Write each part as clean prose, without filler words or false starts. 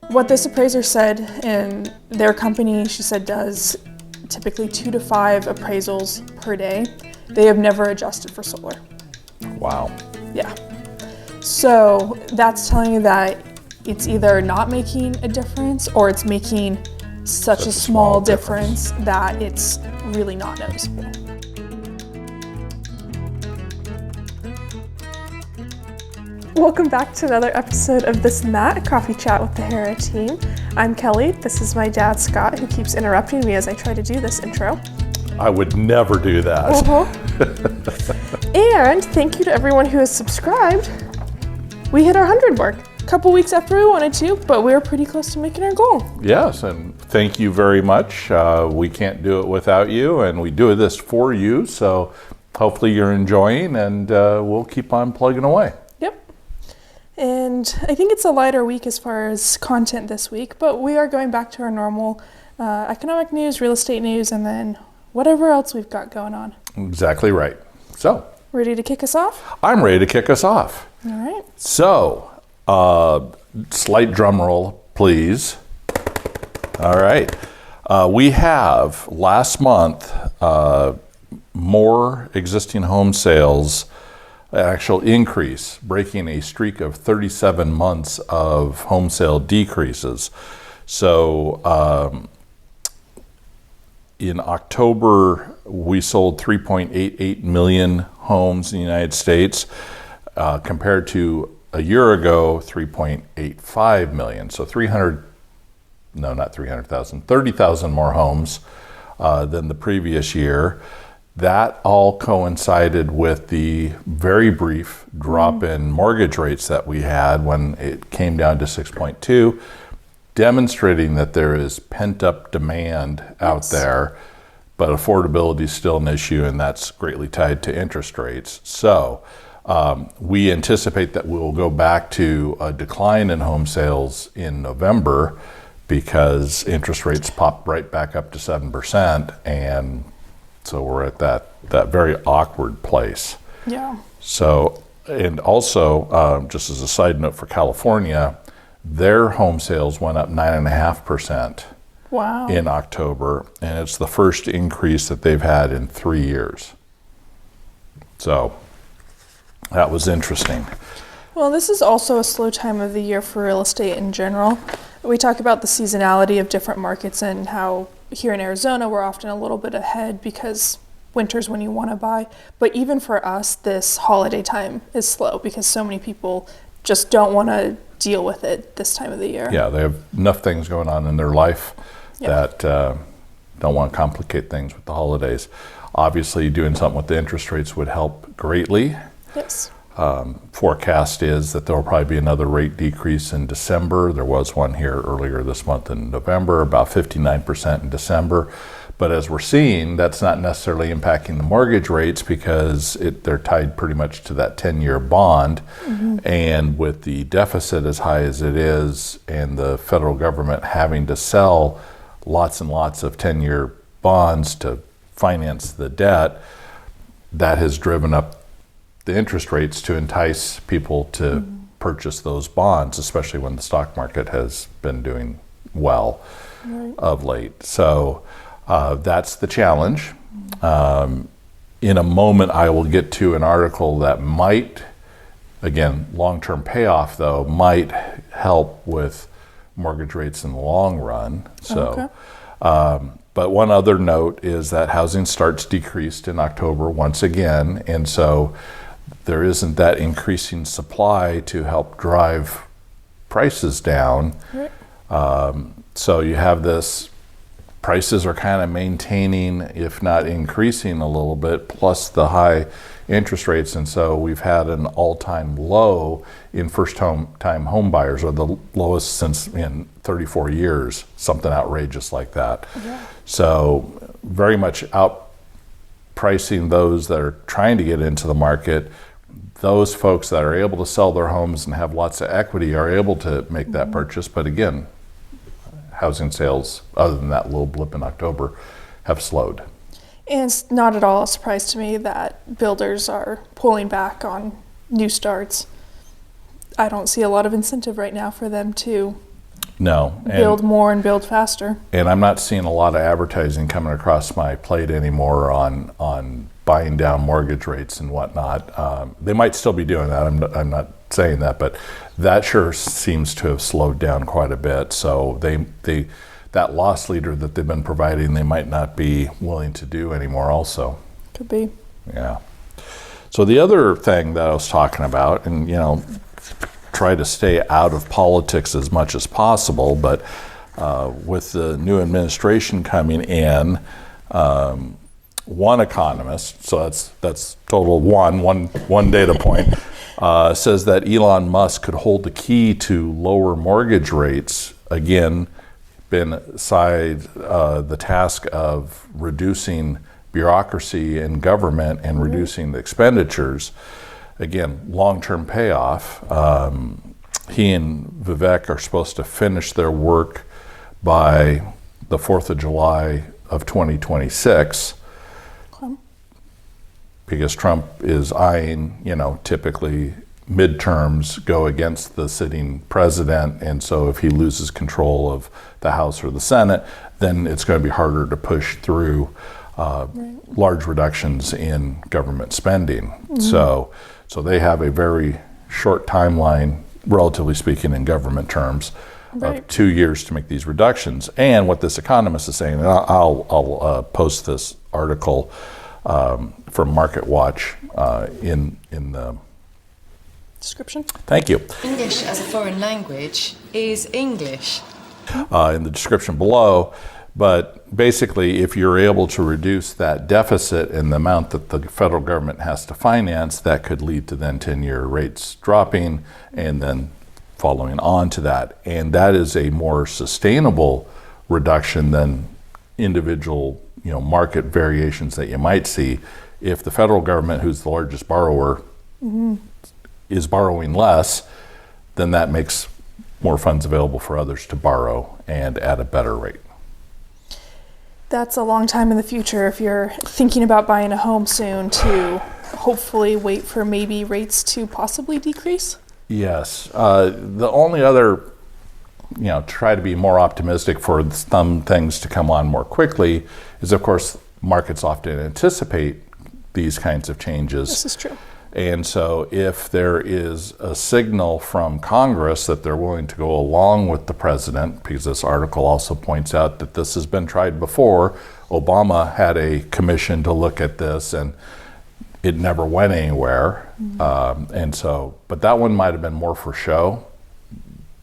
What this appraiser said in their company, she said, does typically 2 to 5 appraisals per day. They have never adjusted for solar. Wow. Yeah. So that's telling you that it's either not making a difference or it's making such a small difference that it's really not noticeable. Welcome back to another episode of This and That, a coffee chat with the Harra Team. I'm Kelly. This is my dad, Scott, who keeps interrupting me as I try to do this intro. I would never do that. And thank you to everyone who has subscribed. We hit our 100 mark a couple weeks after we wanted to, but we were pretty close to making our goal. Yes, and thank you very much. We can't do it without you, and we do this for you, so hopefully you're enjoying, and we'll keep on plugging away. Yep. And I think it's a lighter week as far as content this week, but we are going back to our normal economic news, real estate news, and then whatever else we've got going on. Exactly right. So, ready to kick us off? I'm ready to kick us off. All right. So, slight drum roll, please. All right. We have last month more existing home sales, actual increase, breaking a streak of 37 months of home sale decreases. So, in October, we sold 3.88 million homes in the United States, compared to a year ago, 3.85 million. So 30,000 more homes than the previous year. That all coincided with the very brief drop in mortgage rates that we had when it came down to 6.2. Demonstrating that there is pent-up demand out there, but affordability is still an issue, and that's greatly tied to interest rates. So we anticipate that we'll go back to a decline in home sales in November because interest rates popped right back up to 7%, and so we're at that very awkward place. Yeah. So, and also, just as a side note for California, their home sales went up 9.5% in October, and it's the first increase that they've had in 3 years. So that was interesting. Well, this is also a slow time of the year for real estate in general. We talk about the seasonality of different markets and how here in Arizona we're often a little bit ahead because winter's when you want to buy. But even for us, this holiday time is slow because so many people just don't want to deal with it this time of the year. Yeah, they have enough things going on in their life that don't want to complicate things with the holidays. Obviously, doing something with the interest rates would help greatly. Yes. Forecast is that there will probably be another rate decrease in December. There was one here earlier this month in November, about 59% in December. But as we're seeing, that's not necessarily impacting the mortgage rates because they're tied pretty much to that 10-year bond. Mm-hmm. And with the deficit as high as it is and the federal government having to sell lots and lots of 10-year bonds to finance the debt, that has driven up the interest rates to entice people to purchase those bonds, especially when the stock market has been doing well of late. So that's the challenge. In a moment, I will get to an article that might, again, long-term payoff though, might help with mortgage rates in the long run. So, but one other note is that housing starts decreased in October once again, and so there isn't that increasing supply to help drive prices down. So you have this. Prices are kind of maintaining, if not increasing a little bit, plus the high interest rates. And so we've had an all-time low in first-time home buyers, or the lowest since in 34 years, something outrageous like that. Yeah. So very much outpricing those that are trying to get into the market. Those folks that are able to sell their homes and have lots of equity are able to make that purchase. But again, housing sales, other than that little blip in October, have slowed. And it's not at all a surprise to me that builders are pulling back on new starts. I don't see a lot of incentive right now for them to No. build more and build faster. And I'm not seeing a lot of advertising coming across my plate anymore on buying down mortgage rates and whatnot. They might still be doing that. I'm not saying that, but that sure seems to have slowed down quite a bit. So that loss leader that they've been providing, they might not be willing to do anymore also. Could be. Yeah. So the other thing that I was talking about, and try to stay out of politics as much as possible, but with the new administration coming in, one economist, so that's total one data point, says that Elon Musk could hold the key to lower mortgage rates, again, beside the task of reducing bureaucracy in government and reducing the expenditures. Again, long-term payoff. He and Vivek are supposed to finish their work by the 4th of July of 2026. Okay. Because Trump is eyeing, typically midterms go against the sitting president, and so if he loses control of the House or the Senate, then it's going to be harder to push through large reductions in government spending. Mm-hmm. So they have a very short timeline, relatively speaking, in government terms, of 2 years to make these reductions. And what this economist is saying, and I'll post this article from Market Watch in the description. Thank you. English as a foreign language is English. In the description below. But basically, if you're able to reduce that deficit and the amount that the federal government has to finance, that could lead to then 10-year rates dropping and then following on to that. And that is a more sustainable reduction than individual, market variations that you might see. If the federal government, who's the largest borrower, is borrowing less, then that makes more funds available for others to borrow and at a better rate. That's a long time in the future if you're thinking about buying a home soon, to hopefully wait for maybe rates to possibly decrease. Yes. The only other, try to be more optimistic for some things to come on more quickly is, of course, markets often anticipate these kinds of changes. This is true. And so if there is a signal from Congress that they're willing to go along with the president, because this article also points out that this has been tried before. Obama had a commission to look at this and it never went anywhere. Mm-hmm. But that one might have been more for show,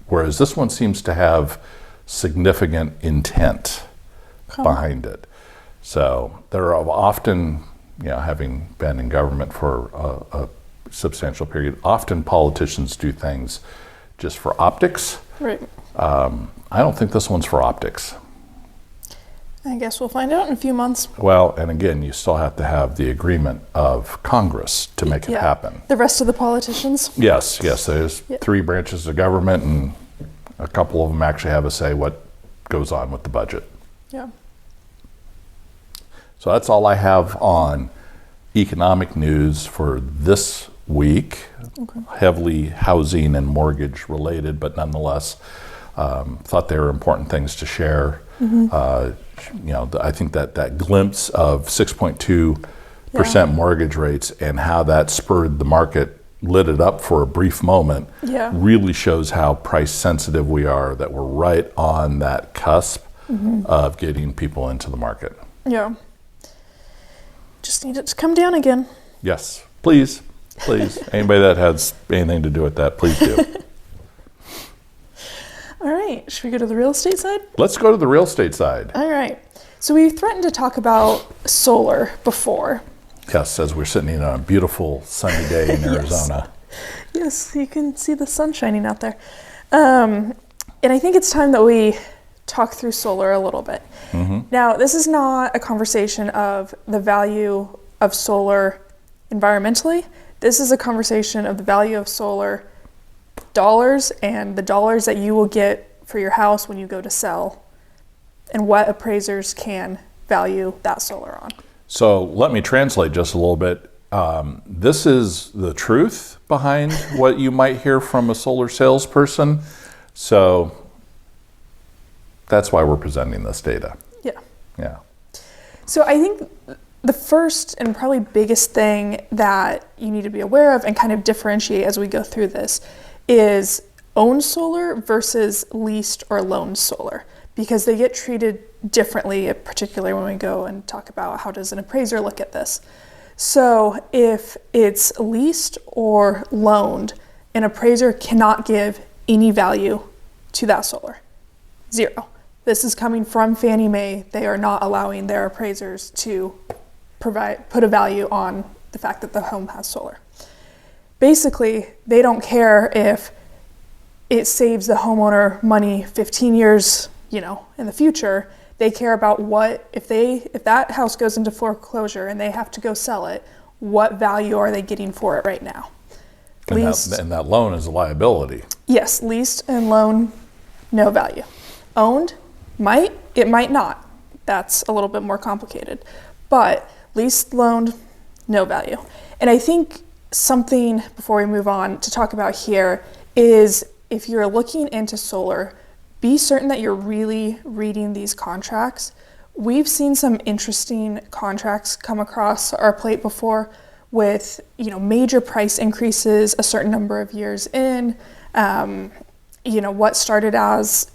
whereas this one seems to have significant intent behind it. So there are often, having been in government for a substantial period, often politicians do things just for optics. Right. I don't think this one's for optics. I guess we'll find out in a few months. Well, and again, you still have to have the agreement of Congress to make it happen. The rest of the politicians? Yes. There's 3 branches of government, and a couple of them actually have a say what goes on with the budget. Yeah. So that's all I have on economic news for this week. Okay. Heavily housing and mortgage related, but nonetheless, thought they were important things to share. Mm-hmm. I think that glimpse of 6.2% mortgage rates and how that spurred the market, lit it up for a brief moment, really shows how price sensitive we are, that we're right on that cusp of getting people into the market. Yeah. Just need it to come down again. Yes, please. Anybody that has anything to do with that, please do. All right, should we go to the real estate side? Let's go to the real estate side. All right. So we threatened to talk about solar before. Yes, as we're sitting on a beautiful sunny day in Arizona. Yes, you can see the sun shining out there. And I think it's time that we talk through solar a little bit. Mm-hmm. Now, this is not a conversation of the value of solar environmentally. This is a conversation of the value of solar dollars and the dollars that you will get for your house when you go to sell, and what appraisers can value that solar on. So let me translate just a little bit. This is the truth behind what you might hear from a solar salesperson. So that's why we're presenting this data. Yeah. Yeah. So I think the first and probably biggest thing that you need to be aware of and kind of differentiate as we go through this is owned solar versus leased or loaned solar, because they get treated differently, particularly when we go and talk about how does an appraiser look at this. So if it's leased or loaned, an appraiser cannot give any value to that solar. Zero. This is coming from Fannie Mae. They are not allowing their appraisers to put a value on the fact that the home has solar. Basically, they don't care if it saves the homeowner money 15 years, in the future. They care about what, if that house goes into foreclosure and they have to go sell it, what value are they getting for it right now? And that loan is a liability. Yes, leased and loan, no value. Owned, it might not. That's a little bit more complicated. But leased, loaned, no value. And I think something, before we move on, to talk about here is if you're looking into solar, be certain that you're really reading these contracts. We've seen some interesting contracts come across our plate before with, major price increases a certain number of years in. What started as,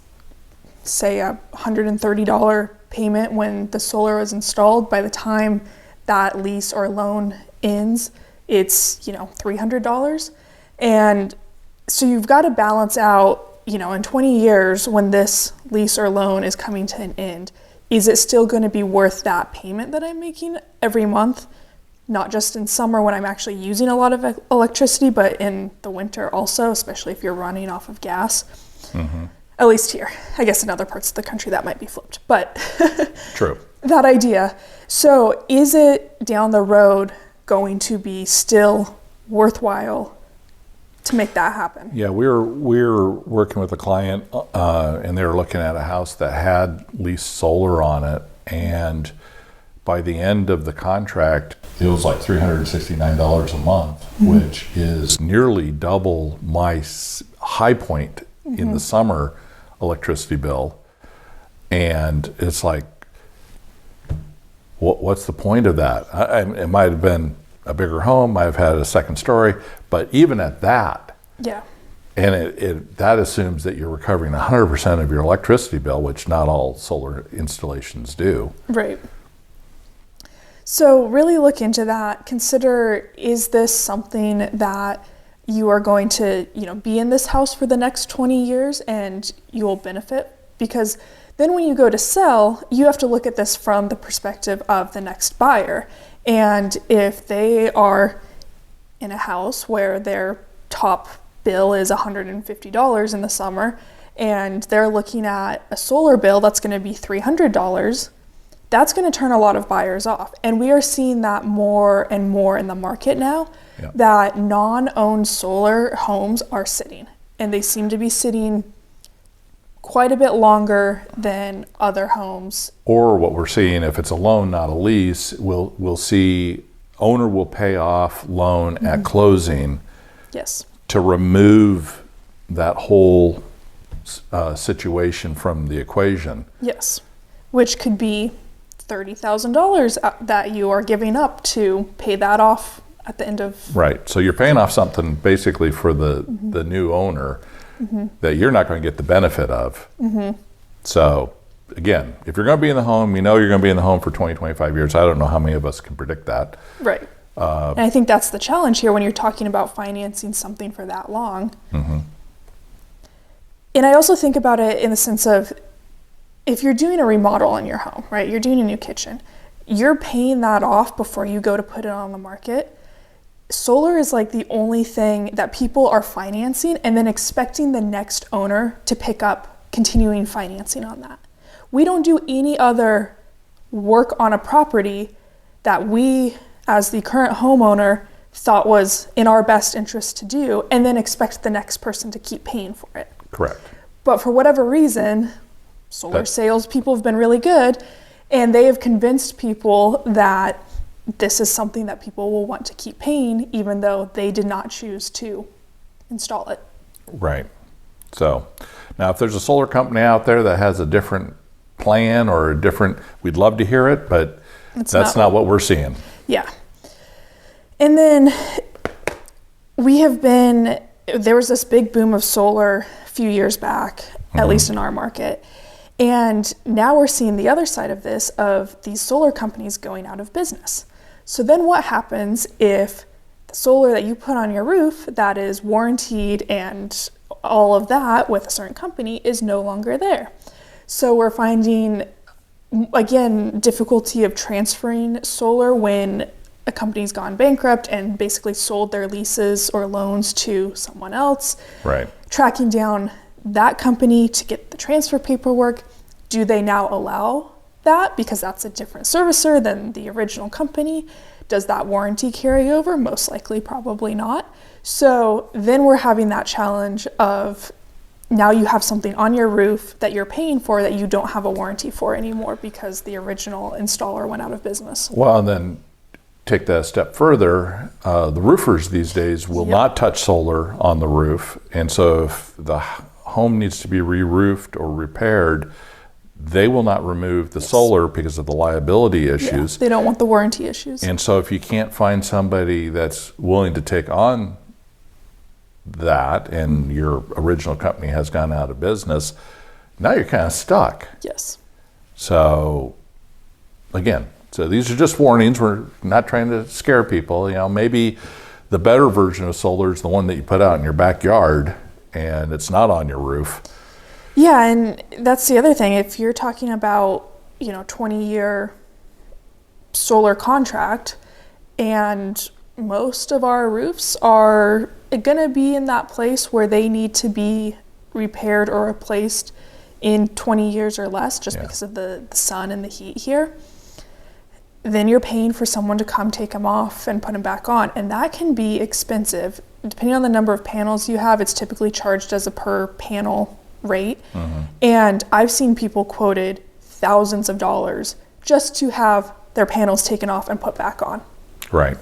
say, a $130 payment when the solar was installed, by the time that lease or loan ends, it's, $300. And so you've got to balance out, in 20 years when this lease or loan is coming to an end, is it still going to be worth that payment that I'm making every month? Not just in summer when I'm actually using a lot of electricity, but in the winter also, especially if you're running off of gas. Mm-hmm. At least here. I guess in other parts of the country that might be flipped, but True. That idea. So is it down the road going to be still worthwhile to make that happen? Yeah, we're working with a client, and they were looking at a house that had leased solar on it, and by the end of the contract, it was like $369 a month, which is nearly double my high point in the summer electricity bill. And it's like, what's the point of that? It might have been a bigger home, might have had a second story, but even at that, yeah. And that assumes that you're recovering 100% of your electricity bill, which not all solar installations do. Right. So really look into that. Consider, is this something that you are going to, be in this house for the next 20 years and you will benefit? Because then when you go to sell, you have to look at this from the perspective of the next buyer. And if they are in a house where their top bill is $150 in the summer, and they're looking at a solar bill that's going to be $300, that's going to turn a lot of buyers off. And we are seeing that more and more in the market now, that non-owned solar homes are sitting. And they seem to be sitting quite a bit longer than other homes. Or what we're seeing, if it's a loan, not a lease, we'll see owner will pay off loan at closing. Yes. To remove that whole situation from the equation. Yes. Which could be $30,000 that you are giving up to pay that off at the end of... Right. So you're paying off something basically for the new owner that you're not going to get the benefit of. So again, if you're going to be in the home, you're going to be in the home for 20, 25 years. I don't know how many of us can predict that. Right. And I think that's the challenge here when you're talking about financing something for that long. And I also think about it in the sense of, if you're doing a remodel in your home, right? You're doing a new kitchen. You're paying that off before you go to put it on the market. Solar is like the only thing that people are financing and then expecting the next owner to pick up continuing financing on that. We don't do any other work on a property that we, as the current homeowner, thought was in our best interest to do, and then expect the next person to keep paying for it. Correct. But for whatever reason, solar sales people have been really good, and they have convinced people that this is something that people will want to keep paying, even though they did not choose to install it. Right. So now if there's a solar company out there that has a different plan or a different, we'd love to hear it, but that's not what we're seeing. Yeah. And then there was this big boom of solar a few years back, at least in our market. And now we're seeing the other side of this, of these solar companies going out of business. So then what happens if the solar that you put on your roof that is warranted and all of that with a certain company is no longer there? So we're finding, again, difficulty of transferring solar when a company's gone bankrupt and basically sold their leases or loans to someone else. Right. Tracking down that company to get the transfer paperwork. Do they now allow that because that's a different servicer than the original company? Does that warranty carry over? Most likely, probably not. So then we're having that challenge of now you have something on your roof that you're paying for that you don't have a warranty for anymore because the original installer went out of business. Well, and then take that a step further, the roofers these days will not touch solar on the roof. And so if the home needs to be re-roofed or repaired, they will not remove the solar because of the liability issues. They don't want the warranty issues. And so if you can't find somebody that's willing to take on that and your original company has gone out of business, now you're kind of stuck. Yes. So again, so these are just warnings. We're not trying to scare people. You know, maybe the better version of solar is the one that you put out in your backyard and it's not on your roof. Yeah, and that's the other thing. If you're talking about, 20-year solar contract, and most of our roofs are going to be in that place where they need to be repaired or replaced in 20 years or less just because of the sun and the heat here, then you're paying for someone to come take them off and put them back on. And that can be expensive. Depending on the number of panels you have, it's typically charged as a per panel rate. And I've seen people quoted thousands of dollars just to have their panels taken off and put back on. Right.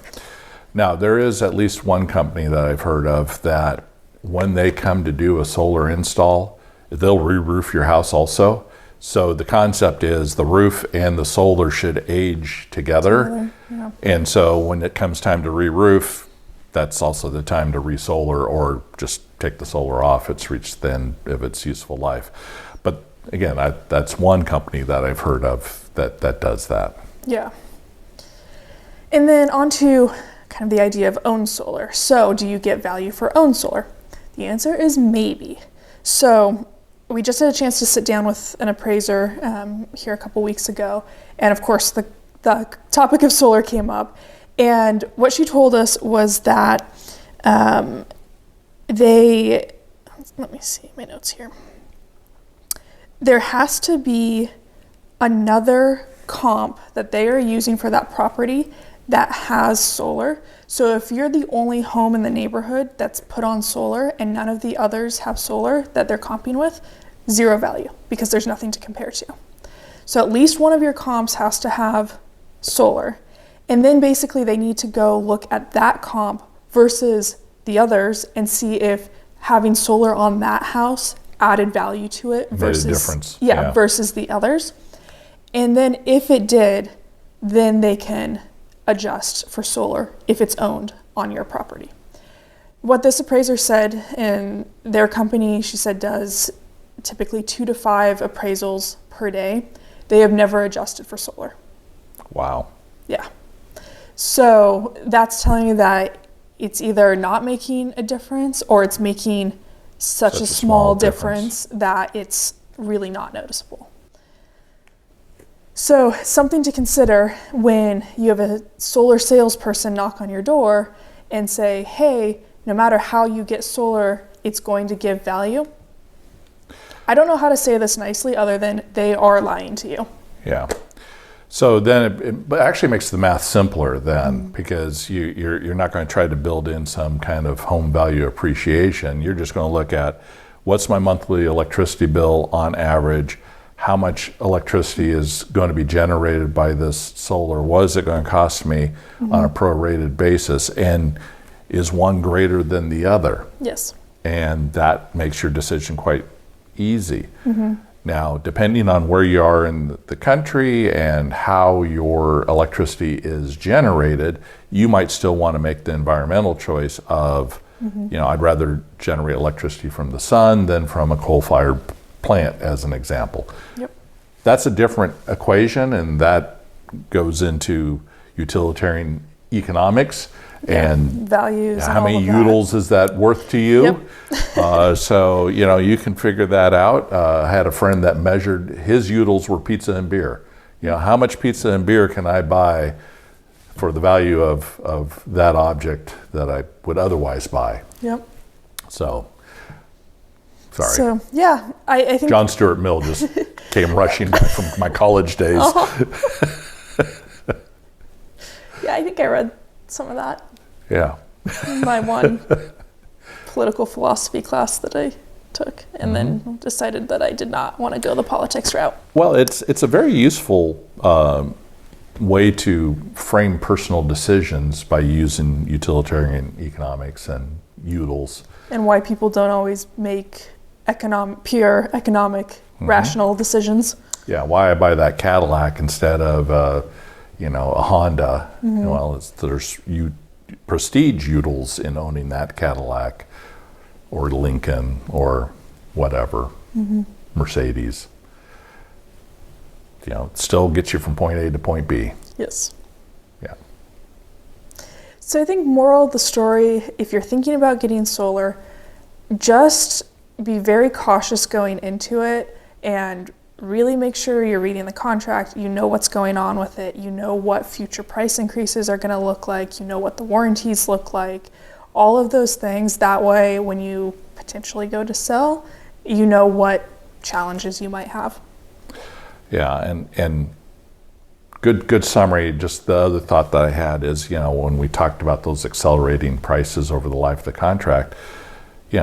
Now, there is at least one company that I've heard of that when they come to do a solar install, they'll re-roof your house also. So the concept is the roof and the solar should age together. Yeah. And so when it comes time to re-roof, that's also the time to re-solar or just take the solar off. It's reached the end of its useful life. But again, that's one company that I've heard of that does that. Yeah. And then on to kind of the idea of owned solar. So do you get value for owned solar? The answer is maybe. So we just had a chance to sit down with an appraiser here a couple weeks ago. And of course, the topic of solar came up. And what she told us was that let me see my notes here. There has to be another comp that they are using for that property that has solar. So if you're the only home in the neighborhood that's put on solar and none of the others have solar that they're comping with, zero value because there's nothing to compare to. So at least one of your comps has to have solar. And then basically they need to go look at that comp versus the others and see if having solar on that house added value to it versus made a difference. Versus the others. And then if it did, then they can adjust for solar if it's owned on your property. What this appraiser said in their company, she said, does typically 2 to 5 appraisals per day. They have never adjusted for solar. Wow. Yeah. So that's telling you that it's either not making a difference or it's making such a small difference that it's really not noticeable. So something to consider when you have a solar salesperson knock on your door and say, hey, no matter how you get solar, it's going to give value. I don't know how to say this nicely other than they are lying to you. Yeah. So then it actually makes the math simpler then because you're not going to try to build in some kind of home value appreciation. You're just going to look at what's my monthly electricity bill on average, how much electricity is going to be generated by this solar, what is it going to cost me on a prorated basis, and is one greater than the other? Yes. and that makes your decision quite easy. Now, depending on where you are in the country and how your electricity is generated, you might still want to make the environmental choice of, I'd rather generate electricity from the sun than from a coal-fired plant, as an example. Yep. That's a different equation, and that goes into utilitarian economics and values. how many utils is that worth to you? Yep. So you can figure that out. I had a friend that measured his utils were pizza and beer. How much pizza and beer can I buy for the value of that object that I would otherwise buy? Yep. So, sorry. So yeah, I think John Stuart Mill just came rushing back from my college days. Yeah, I think I read some of that Yeah. in my one political philosophy class that I took, and then decided that I did not want to go the politics route. Well, it's a very useful way to frame personal decisions by using utilitarian economics and utils. And why people don't always make pure economic, rational decisions. Yeah, why I buy that Cadillac instead of a Honda. Well, there's prestige utils in owning that Cadillac or Lincoln or whatever, Mercedes. It still gets you from point A to point B. Yes. Yeah. So I think moral of the story, if you're thinking about getting solar, just be very cautious going into it and really make sure you're reading the contract, you know what's going on with it, you know what future price increases are going to look like, you know what the warranties look like, all of those things. That way, when you potentially go to sell, you know what challenges you might have. Yeah, and good summary. Just the other thought that I had is, when we talked about those accelerating prices over the life of the contract,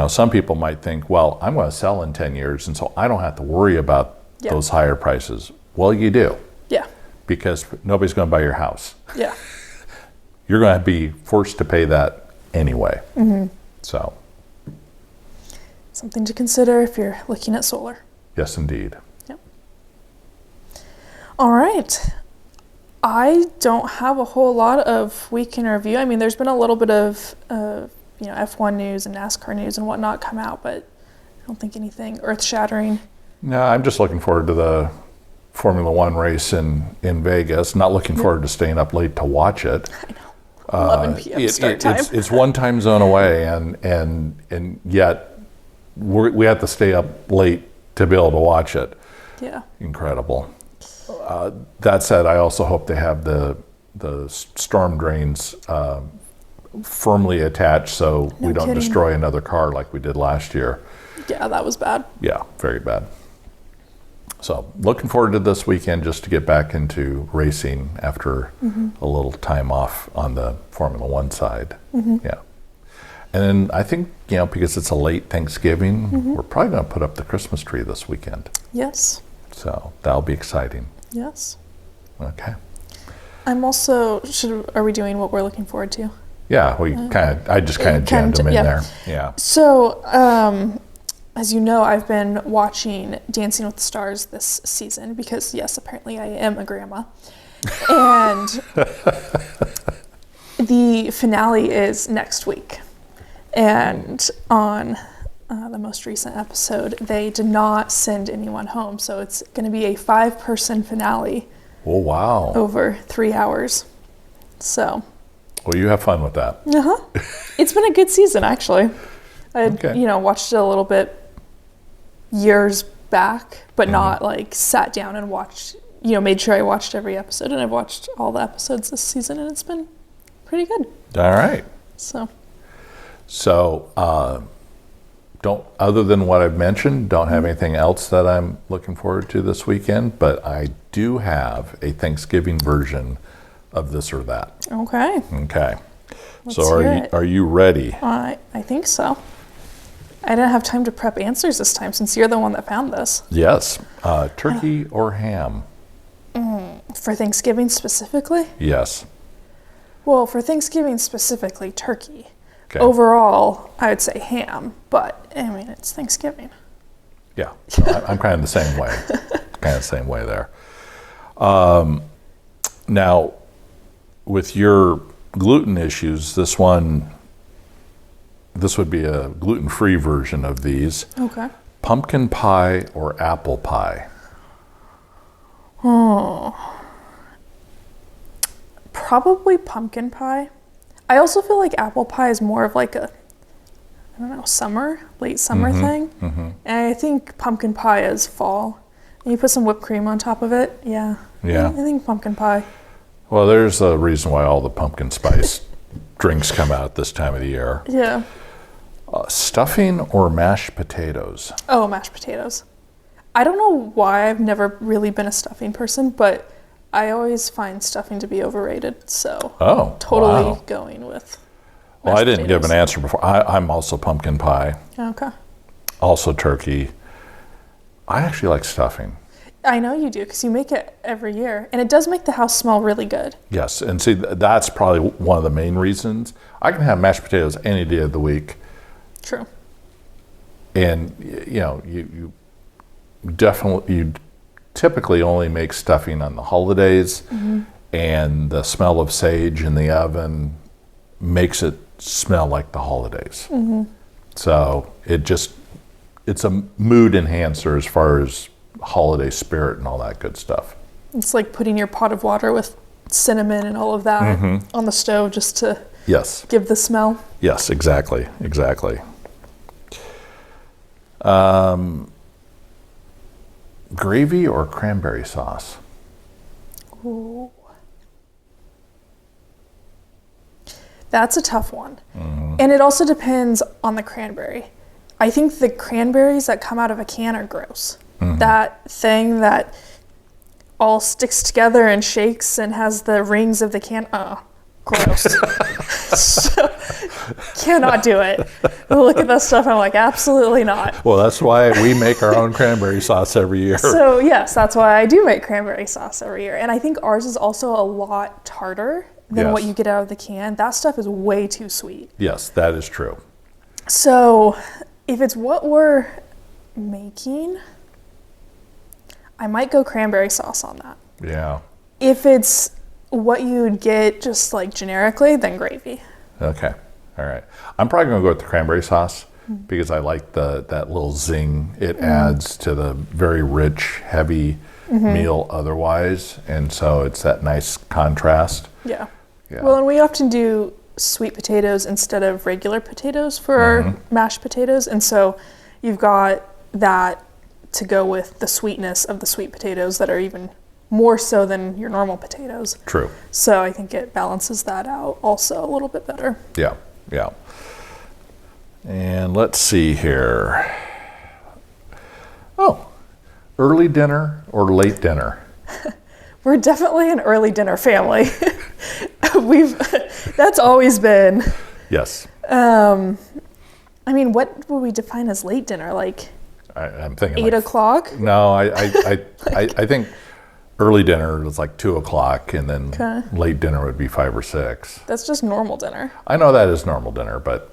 some people might think, well, I'm going to sell in 10 years, and so I don't have to worry about those higher prices. Well, you do. Yeah. Because nobody's going to buy your house. Yeah. You're going to be forced to pay that anyway. So. Something to consider if you're looking at solar. Yes, indeed. Yep. All right. I don't have a whole lot of week in review. I mean, there's been a little bit of F1 news and NASCAR news and whatnot come out, but I don't think anything earth-shattering. No, I'm just looking forward to the Formula One race in Vegas. Not looking forward to staying up late to watch it. I know. 11 p.m. start time. It's one time zone away, and yet we have to stay up late to be able to watch it. Yeah. Incredible. That said, I also hope they have the storm drains firmly attached so we don't destroy another car like we did last year. Yeah, that was bad. Yeah, very bad. So looking forward to this weekend just to get back into racing after a little time off on the Formula One side. Yeah. And then I think, because it's a late Thanksgiving, we're probably going to put up the Christmas tree this weekend. Yes. So that'll be exciting. Yes. Okay. I'm also, are we doing what we're looking forward to? Yeah, I just kind of jammed them in there. Yeah. So, as you know, I've been watching Dancing with the Stars this season because, yes, apparently I am a grandma. And the finale is next week. And on the most recent episode, they did not send anyone home. So it's going to be a 5-person finale. Oh, wow. Over 3 hours. So. Well, you have fun with that. It's been a good season, actually. I had, watched it a little bit years back, but not like sat down and watched, made sure I watched every episode, and I've watched all the episodes this season, and it's been pretty good. All right. So, other than what I've mentioned, don't have anything else that I'm looking forward to this weekend, but I do have a Thanksgiving version of this or that. Okay. Okay. Let's So are you ready? I think so. I didn't have time to prep answers this time since you're the one that found this. Yes. Turkey or ham? For Thanksgiving specifically? Yes. Well, for Thanksgiving specifically, turkey. Okay. Overall, I would say ham, but I mean, it's Thanksgiving. Yeah, so I'm kind of the same way. Kind of the same way there. Now, with your gluten issues, this would be a gluten-free version of these. Okay. Pumpkin pie or apple pie? Probably pumpkin pie. I also feel like apple pie is more of like a, I don't know, late summer thing. And I think pumpkin pie is fall. And you put some whipped cream on top of it. Yeah. Yeah. I think pumpkin pie. Well, there's a reason why all the pumpkin spice drinks come out this time of the year. Yeah. Stuffing or mashed potatoes? Oh, mashed potatoes. I don't know why I've never really been a stuffing person, but I always find stuffing to be overrated. So totally wow. going with Well, I didn't potatoes. give an answer before. I'm also pumpkin pie, Okay. also turkey. I actually like stuffing. I know you do because you make it every year, and it does make the house smell really good. Yes, and see, that's probably one of the main reasons. I can have mashed potatoes any day of the week, True. and you typically only make stuffing on the holidays, and the smell of sage in the oven makes it smell like the holidays. So it's a mood enhancer as far as holiday spirit and all that good stuff. It's like putting your pot of water with cinnamon and all of that on the stove just to Yes. give the smell. Yes, exactly. Gravy or cranberry sauce? Ooh. That's a tough one. And it also depends on the cranberry. I think the cranberries that come out of a can are gross. That thing that all sticks together and shakes and has the rings of the can. Gross. So, cannot do it. I look at that stuff, I'm like, absolutely not. Well, that's why we make our own cranberry sauce every year. So yes, that's why I do make cranberry sauce every year. And I think ours is also a lot tartar than what Yes. you get out of the can. That stuff is way too sweet. Yes, that is true. So if it's what we're making, I might go cranberry sauce on that. Yeah. If it's what you'd get just like generically, then gravy. Okay. All right. I'm probably going to go with the cranberry sauce because I like that little zing it adds to the very rich, heavy meal otherwise. And so it's that nice contrast. Yeah. Yeah. Well, and we often do sweet potatoes instead of regular potatoes for our mashed potatoes. And so you've got that to go with the sweetness of the sweet potatoes that are even more so than your normal potatoes. True. So I think it balances that out also a little bit better. Yeah. Yeah. And let's see here. Oh, early dinner or late dinner? We're definitely an early dinner family. That's always been. Yes. I mean, what would we define as late dinner? Like I'm thinking 8 o'clock? No, I think early dinner was like 2 o'clock, and then Okay. late dinner would be 5 or 6. That's just normal dinner. I know that is normal dinner, but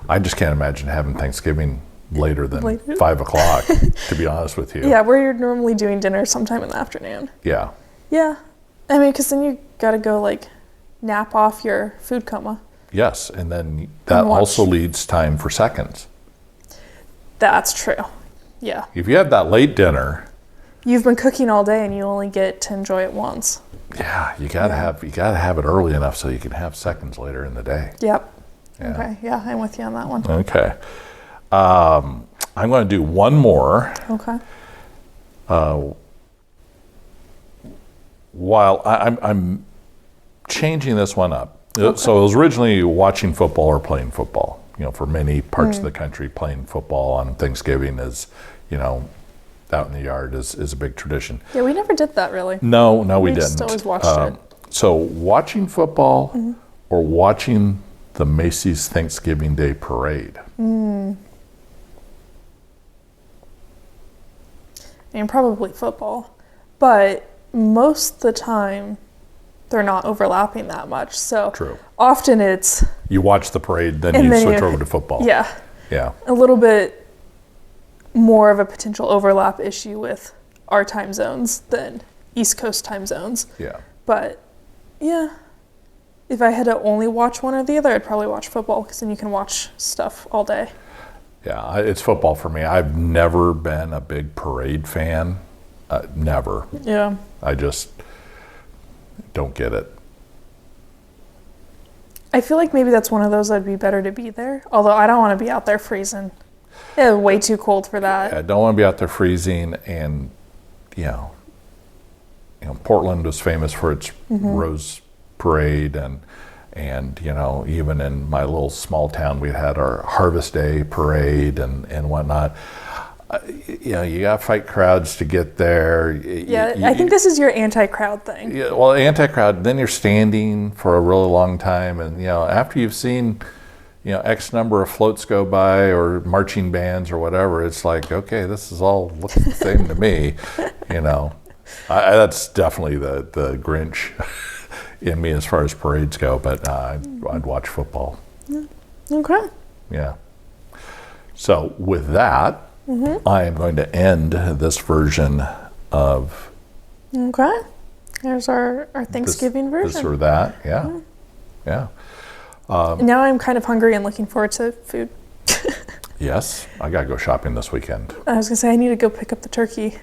I just can't imagine having Thanksgiving later than Later? 5 o'clock, to be honest with you. Yeah, we're normally doing dinner sometime in the afternoon. Yeah. Yeah. I mean, because then you got to go like nap off your food coma. Yes, and then that watch. also leaves time for seconds. That's true. Yeah. If you have that late dinner, You've been cooking all day and you only get to enjoy it once. yeah, you gotta have it early enough so you can have seconds later in the day. Yep. Yeah. Okay. Yeah, I'm with you on that one. Okay. I'm going to do one more. Okay. While I'm changing this one up. Okay. So it was originally watching football or playing football. For many parts of the country, playing football on Thanksgiving is, out in the yard is a big tradition. Yeah, we never did that really. No, we didn't. just always watched it. So watching football or watching the Macy's Thanksgiving Day Parade? I mean, probably football. But most of the time, they're not overlapping that much. So True. often it's You watch the parade, then And you then switch you- over to football. yeah, Yeah. a little bit more of a potential overlap issue with our time zones than East Coast time zones. Yeah. But yeah, if I had to only watch one or the other, I'd probably watch football because then you can watch stuff all day. Yeah, it's football for me. I've never been a big parade fan. Never. Yeah. I just don't get it. I feel like maybe that's one of those that'd be better to be there. Although I don't want to be out there freezing. Yeah, way too cold for that. I don't want to be out there freezing, and Portland was famous for its Rose Parade, and even in my little small town, we had our Harvest Day Parade and whatnot. You got to fight crowds to get there. Yeah, I think this is your anti-crowd thing. Yeah, well, anti-crowd. Then you're standing for a really long time, and after you've seen X number of floats go by or marching bands or whatever, it's like, okay, this is all looking the same to me. That's definitely the Grinch in me as far as parades go. But I'd watch football. Okay. Yeah. So with that, I am going to end this version of Okay. There's our Thanksgiving version. this or that. Yeah. Yeah. Now I'm kind of hungry and looking forward to food. Yes, I got to go shopping this weekend. I was going to say, I need to go pick up the turkey.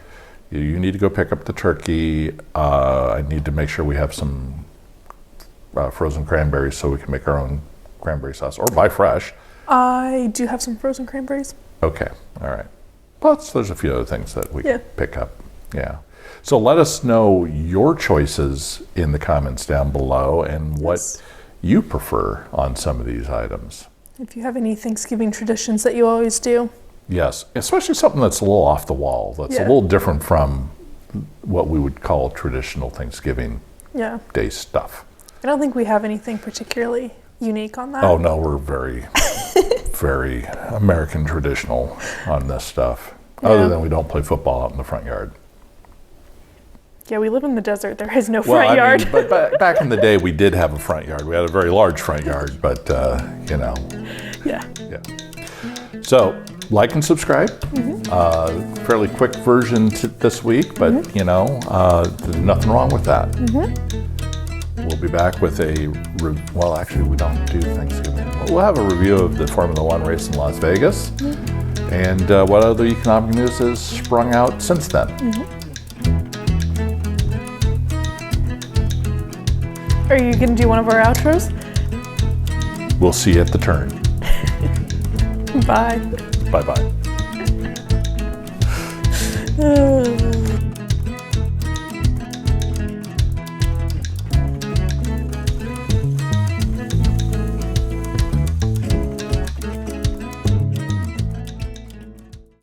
You need to go pick up the turkey. I need to make sure we have some frozen cranberries so we can make our own cranberry sauce, or buy fresh. I do have some frozen cranberries. Okay, all right. Plus, there's a few other things that we Yeah. pick up. Yeah. So let us know your choices in the comments down below and what Yes. you prefer on some of these items. If you have any Thanksgiving traditions that you always do. Yes, especially something that's a little off the wall, that's a Yeah. little different from what we would call traditional Thanksgiving Yeah. Day stuff. I don't think we have anything particularly unique on that. Oh no, we're very, very American traditional on this stuff. Other Yeah. than we don't play football out in the front yard. Yeah, we live in the desert. There is no front yard. But back in the day, we did have a front yard. We had a very large front yard, but Yeah. yeah. So like and subscribe. Fairly quick version this week, but there's nothing wrong with that. We'll be back with well, actually, we don't do Thanksgiving. We'll have a review of the Formula One race in Las Vegas, and what other economic news has sprung out since then. Are you going to do one of our outros? We'll see you at the turn. Bye. Bye-bye.